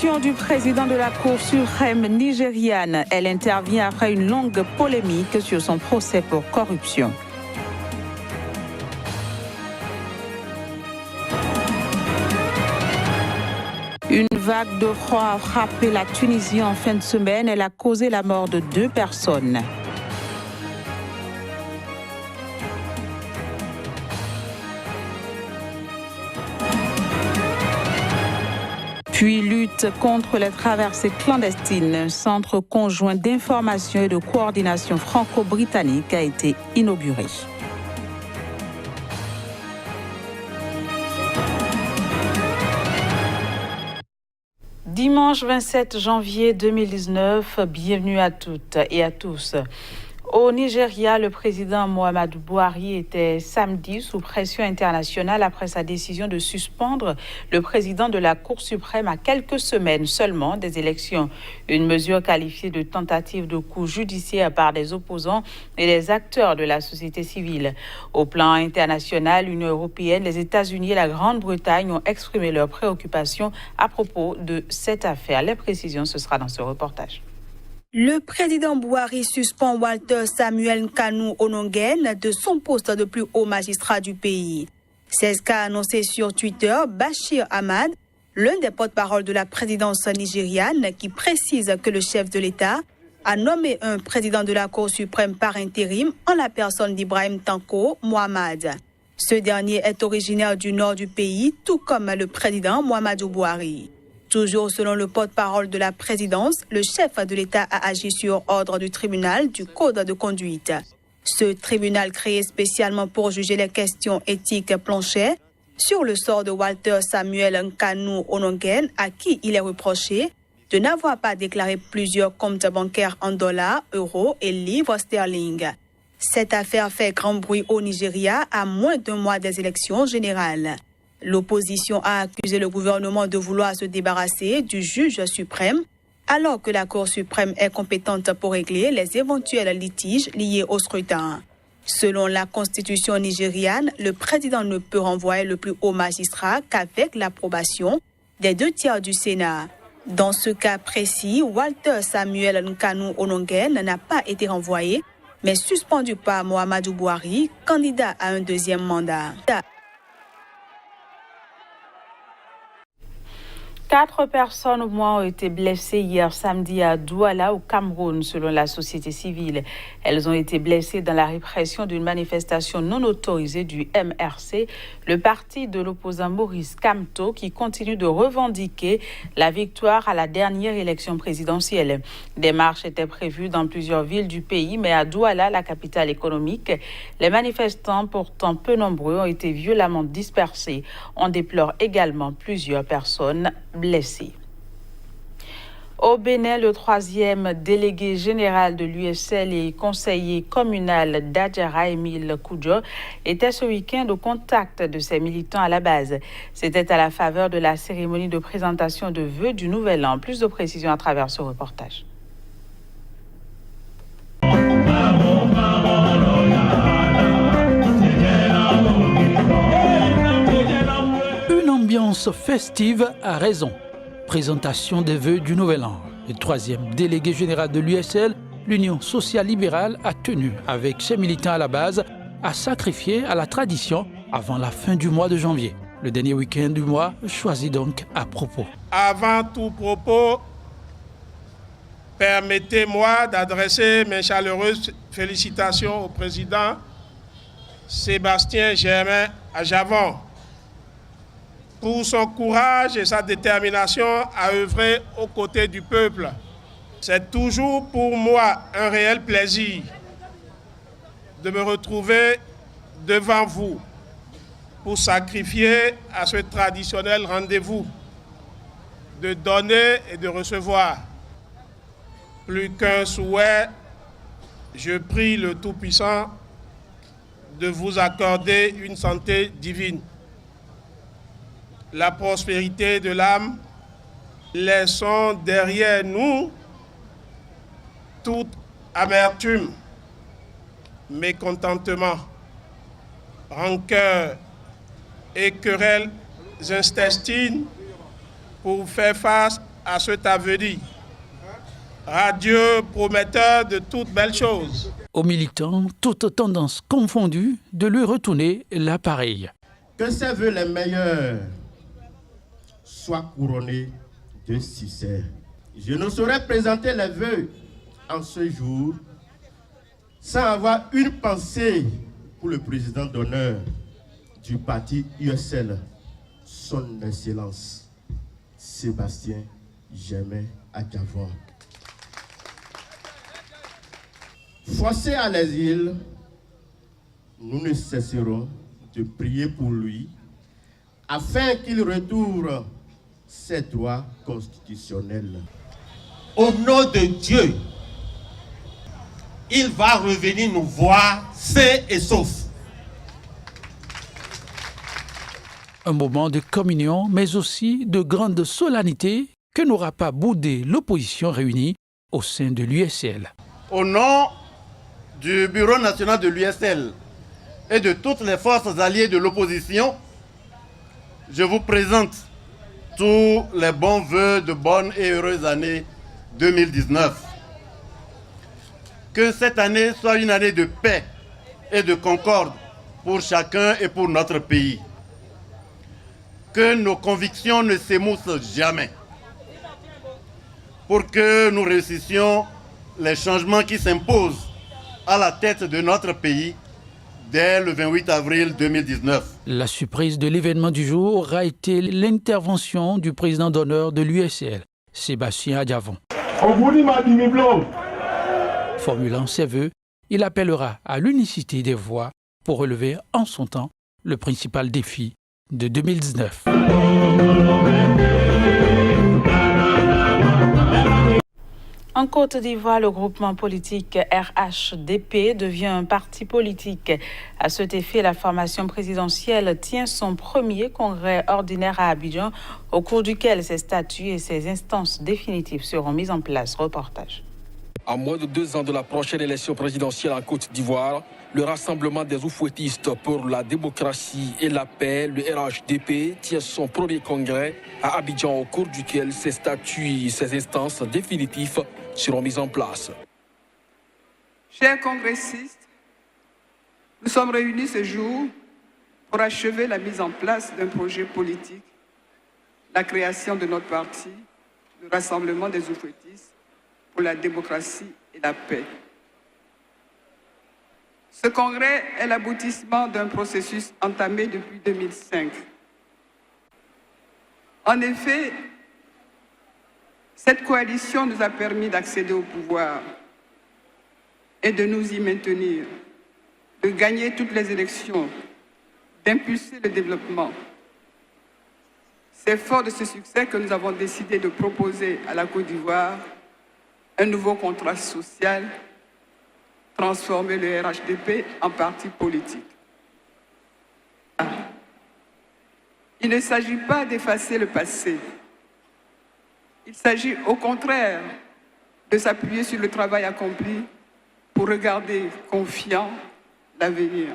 Démission du président de la Cour suprême nigériane. Elle intervient après une longue polémique sur son procès pour corruption. Une vague de froid a frappé la Tunisie en fin de semaine. Elle a causé la mort de 2 personnes. Puis lutte contre les traversées clandestines. Un centre conjoint d'information et de coordination franco-britannique a été inauguré. Dimanche 27 janvier 2019, bienvenue à toutes et à tous. Au Nigeria, le président Muhammadu Buhari était samedi sous pression internationale après sa décision de suspendre le président de la Cour suprême à quelques semaines seulement des élections. Une mesure qualifiée de tentative de coup judiciaire par des opposants et des acteurs de la société civile. Au plan international, l'Union européenne, les États-Unis et la Grande-Bretagne ont exprimé leurs préoccupations à propos de cette affaire. Les précisions, ce sera dans ce reportage. Le président Buhari suspend Walter Samuel Nkanu Onongen de son poste de plus haut magistrat du pays. C'est ce qu'a annoncé sur Twitter Bashir Ahmad, l'un des porte-parole de la présidence nigériane, qui précise que le chef de l'État a nommé un président de la Cour suprême par intérim en la personne d'Ibrahim Tanko Mohamed. Ce dernier est originaire du nord du pays, tout comme le président Muhammadu Buhari. Toujours selon le porte-parole de la présidence, le chef de l'État a agi sur ordre du tribunal du Code de conduite. Ce tribunal créé spécialement pour juger les questions éthiques planchait sur le sort de Walter Samuel Nkanu Onongen, à qui il est reproché de n'avoir pas déclaré plusieurs comptes bancaires en dollars, euros et livres sterling. Cette affaire fait grand bruit au Nigeria à moins d'un mois des élections générales. L'opposition a accusé le gouvernement de vouloir se débarrasser du juge suprême, alors que la Cour suprême est compétente pour régler les éventuels litiges liés au scrutin. Selon la constitution nigériane, le président ne peut renvoyer le plus haut magistrat qu'avec l'approbation des 2/3 du Sénat. Dans ce cas précis, Walter Samuel Nkanu Onongen n'a pas été renvoyé, mais suspendu par Muhammadu Buhari, candidat à un 2e mandat. 4 personnes au moins ont été blessées hier samedi à Douala, au Cameroun, selon la société civile. Elles ont été blessées dans la répression d'une manifestation non autorisée du MRC, le parti de l'opposant Maurice Kamto, qui continue de revendiquer la victoire à la dernière élection présidentielle. Des marches étaient prévues dans plusieurs villes du pays, mais à Douala, la capitale économique, les manifestants, pourtant peu nombreux, ont été violemment dispersés. On déplore également plusieurs personnes blessés. Au Bénin, le 3e délégué général de l'USL et conseiller communal d'Adjara, Émile Koudjo, était ce week-end au contact de ses militants à la base. C'était à la faveur de la cérémonie de présentation de vœux du Nouvel An. Plus de précisions à travers ce reportage. Une ambiance festive à raison. Présentation des vœux du Nouvel An. Le 3e délégué général de l'USL, l'Union sociale libérale, a tenu, avec ses militants à la base, à sacrifier à la tradition avant la fin du mois de janvier. Le dernier week-end du mois choisi donc à propos. Avant tout propos, permettez-moi d'adresser mes chaleureuses félicitations au président Sébastien Germain Adjavon pour son courage et sa détermination à œuvrer aux côtés du peuple. C'est toujours pour moi un réel plaisir de me retrouver devant vous pour sacrifier à ce traditionnel rendez-vous de donner et de recevoir. Plus qu'un souhait, je prie le Tout-Puissant de vous accorder une santé divine, la prospérité de l'âme. Laissons derrière nous toute amertume, mécontentement, rancœur et querelles intestines pour faire face à cet avenir radieux, prometteur de toutes belles choses. Aux militants, toutes tendances confondues, de lui retourner l'appareil. Que ces vœux les meilleurs soient couronnés de succès. Je ne saurais présenter les vœux en ce jour sans avoir une pensée pour le président d'honneur du parti USL, son Excellence Sébastien Germain Adjavon. Forcé à l'exil, nous ne cesserons de prier pour lui afin qu'il retourne ses droits constitutionnels. Au nom de Dieu, il va revenir nous voir sains et saufs. Un moment de communion, mais aussi de grande solennité que n'aura pas boudé l'opposition réunie au sein de l'USL. Au nom du Bureau national de l'USL et de toutes les forces alliées de l'opposition, je vous présente tous les bons vœux de bonne et heureuse année 2019. Que cette année soit une année de paix et de concorde pour chacun et pour notre pays. Que nos convictions ne s'émoussent jamais. Pour que nous réussissions les changements qui s'imposent à la tête de notre pays dès le 28 avril 2019. La surprise de l'événement du jour aura été l'intervention du président d'honneur de l'USL, Sébastien Adjavon. Formulant ses vœux, il appellera à l'unicité des voix pour relever en son temps le principal défi de 2019. En Côte d'Ivoire, le groupement politique RHDP devient un parti politique. À cet effet, la formation présidentielle tient son premier congrès ordinaire à Abidjan, au cours duquel ses statuts et ses instances définitives seront mises en place. Reportage. À moins de 2 ans de la prochaine élection présidentielle en Côte d'Ivoire, le Rassemblement des oufouettistes pour la démocratie et la paix, le RHDP, tient son premier congrès à Abidjan, au cours duquel ses statuts et ses instances définitives seront mises en place. Chers congressistes, nous sommes réunis ce jour pour achever la mise en place d'un projet politique, la création de notre parti, le Rassemblement des oufouettistes pour la démocratie et la paix. Ce congrès est l'aboutissement d'un processus entamé depuis 2005. En effet, cette coalition nous a permis d'accéder au pouvoir et de nous y maintenir, de gagner toutes les élections, d'impulser le développement. C'est fort de ce succès que nous avons décidé de proposer à la Côte d'Ivoire un nouveau contrat social, transformer le RHDP en parti politique. Il ne s'agit pas d'effacer le passé. Il s'agit au contraire de s'appuyer sur le travail accompli pour regarder confiant l'avenir.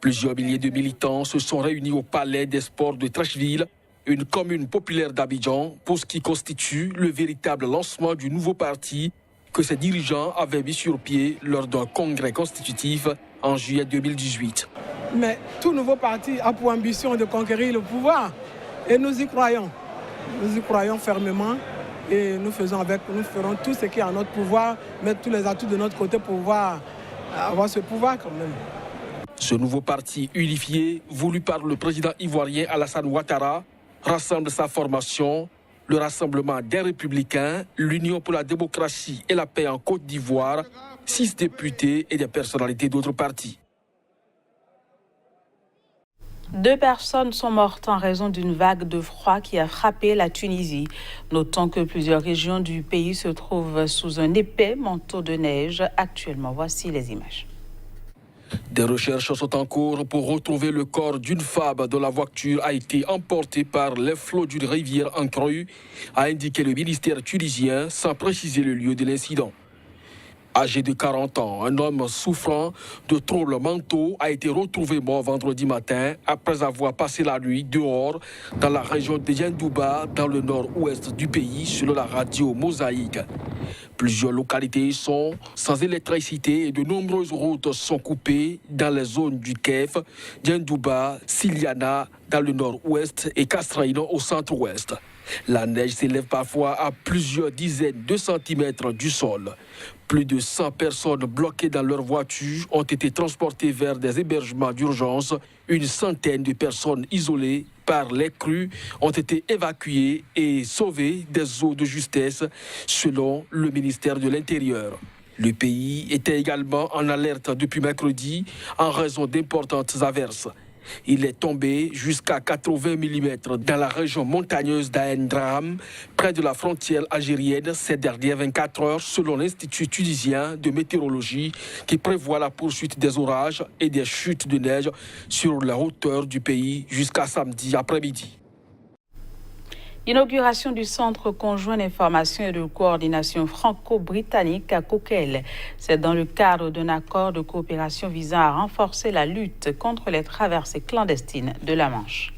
Plusieurs milliers de militants se sont réunis au Palais des Sports de Trècheville, une commune populaire d'Abidjan, pour ce qui constitue le véritable lancement du nouveau parti que ses dirigeants avaient mis sur pied lors d'un congrès constitutif en juillet 2018. Mais tout nouveau parti a pour ambition de conquérir le pouvoir et nous y croyons. Nous y croyons fermement et nous ferons tout ce qui est à notre pouvoir, mettre tous les atouts de notre côté pour pouvoir avoir ce pouvoir quand même. Ce nouveau parti unifié, voulu par le président ivoirien Alassane Ouattara, rassemble sa formation, le Rassemblement des Républicains, l'Union pour la démocratie et la paix en Côte d'Ivoire, 6 députés et des personnalités d'autres partis. 2 personnes sont mortes en raison d'une vague de froid qui a frappé la Tunisie. Notons que plusieurs régions du pays se trouvent sous un épais manteau de neige. Actuellement, voici les images. Des recherches sont en cours pour retrouver le corps d'une femme dont la voiture a été emportée par les flots d'une rivière en crue, a indiqué le ministère tunisien sans préciser le lieu de l'incident. Âgé de 40 ans, un homme souffrant de troubles mentaux a été retrouvé mort vendredi matin après avoir passé la nuit dehors dans la région de Yendouba, dans le nord-ouest du pays, selon la radio Mosaïque. Plusieurs localités sont sans électricité et de nombreuses routes sont coupées dans les zones du Kef, Yendouba, Siliana dans le nord-ouest et Castraïno au centre-ouest. La neige s'élève parfois à plusieurs dizaines de centimètres du sol. Plus de 100 personnes bloquées dans leur voiture ont été transportées vers des hébergements d'urgence. Une centaine de personnes isolées par les crues ont été évacuées et sauvées des eaux de justesse, selon le ministère de l'Intérieur. Le pays était également en alerte depuis mercredi en raison d'importantes averses. Il est tombé jusqu'à 80 mm dans la région montagneuse d'Aendram, près de la frontière algérienne, ces dernières 24 heures, selon l'Institut tunisien de météorologie, qui prévoit la poursuite des orages et des chutes de neige sur la hauteur du pays jusqu'à samedi après-midi. Inauguration du Centre conjoint d'information et de coordination franco-britannique à Coquel. C'est dans le cadre d'un accord de coopération visant à renforcer la lutte contre les traversées clandestines de la Manche.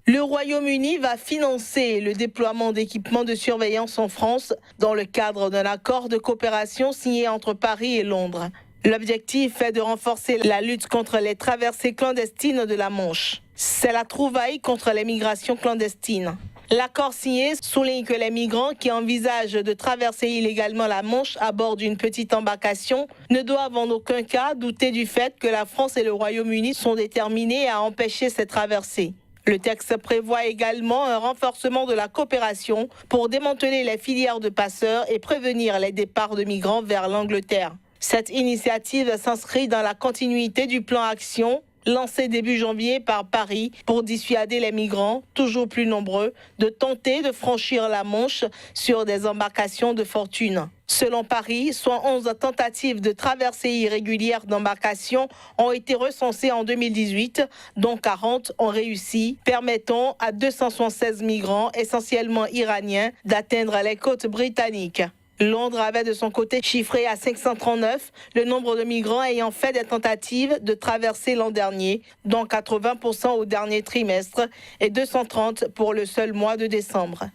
Le Royaume-Uni va financer le déploiement d'équipements de surveillance en France dans le cadre d'un accord de coopération signé entre Paris et Londres. L'objectif est de renforcer la lutte contre les traversées clandestines de la Manche. C'est la trouvaille contre les migrations clandestines. L'accord signé souligne que les migrants qui envisagent de traverser illégalement la Manche à bord d'une petite embarcation ne doivent en aucun cas douter du fait que la France et le Royaume-Uni sont déterminés à empêcher ces traversées. Le texte prévoit également un renforcement de la coopération pour démanteler les filières de passeurs et prévenir les départs de migrants vers l'Angleterre. Cette initiative s'inscrit dans la continuité du plan Action lancé début janvier par Paris pour dissuader les migrants, toujours plus nombreux, de tenter de franchir la Manche sur des embarcations de fortune. Selon Paris, soit 11 tentatives de traversée irrégulière d'embarcations ont été recensées en 2018, dont 40 ont réussi, permettant à 276 migrants, essentiellement iraniens, d'atteindre les côtes britanniques. Londres avait de son côté chiffré à 539 le nombre de migrants ayant fait des tentatives de traverser l'an dernier, dont 80% au dernier trimestre et 230 pour le seul mois de décembre.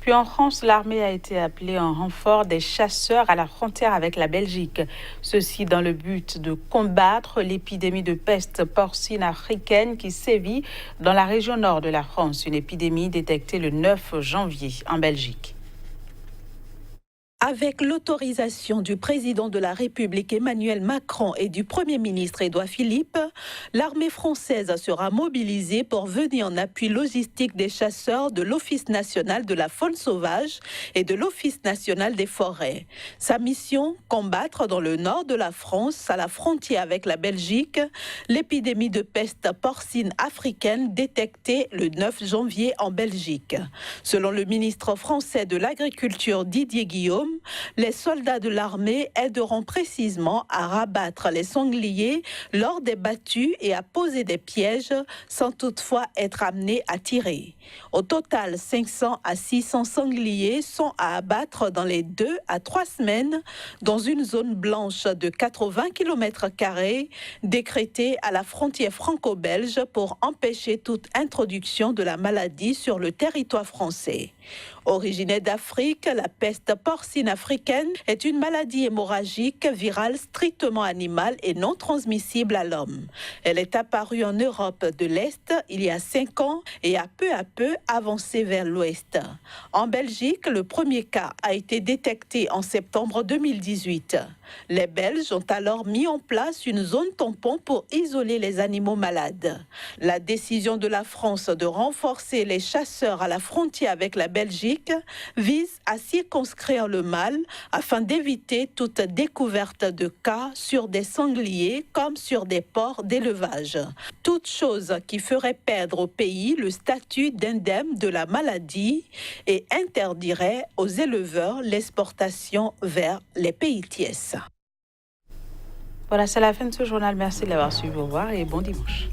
Puis en France, l'armée a été appelée en renfort des chasseurs à la frontière avec la Belgique. Ceci dans le but de combattre l'épidémie de peste porcine africaine qui sévit dans la région nord de la France. Une épidémie détectée le 9 janvier en Belgique. Avec l'autorisation du président de la République Emmanuel Macron et du Premier ministre Édouard Philippe, l'armée française sera mobilisée pour venir en appui logistique des chasseurs de l'Office national de la faune sauvage et de l'Office national des forêts. Sa mission, combattre dans le nord de la France, à la frontière avec la Belgique, l'épidémie de peste porcine africaine détectée le 9 janvier en Belgique. Selon le ministre français de l'Agriculture Didier Guillaume, les soldats de l'armée aideront précisément à rabattre les sangliers lors des battues et à poser des pièges sans toutefois être amenés à tirer. Au total, 500 à 600 sangliers sont à abattre dans les 2 à 3 semaines dans une zone blanche de 80 km² décrétée à la frontière franco-belge pour empêcher toute introduction de la maladie sur le territoire français. Originaire d'Afrique, la peste porcine africaine est une maladie hémorragique virale strictement animale et non transmissible à l'homme. Elle est apparue en Europe de l'Est il y a 5 ans et a peu à peu avancé vers l'Ouest. En Belgique, le premier cas a été détecté en septembre 2018. Les Belges ont alors mis en place une zone tampon pour isoler les animaux malades. La décision de la France de renforcer les chasseurs à la frontière avec la Belgique vise à circonscrire le mal afin d'éviter toute découverte de cas sur des sangliers comme sur des porcs d'élevage. Toute chose qui ferait perdre au pays le statut d'indemne de la maladie et interdirait aux éleveurs l'exportation vers les pays tiers. Voilà, c'est la fin de ce journal. Merci de l'avoir suivi. Au revoir et bon dimanche.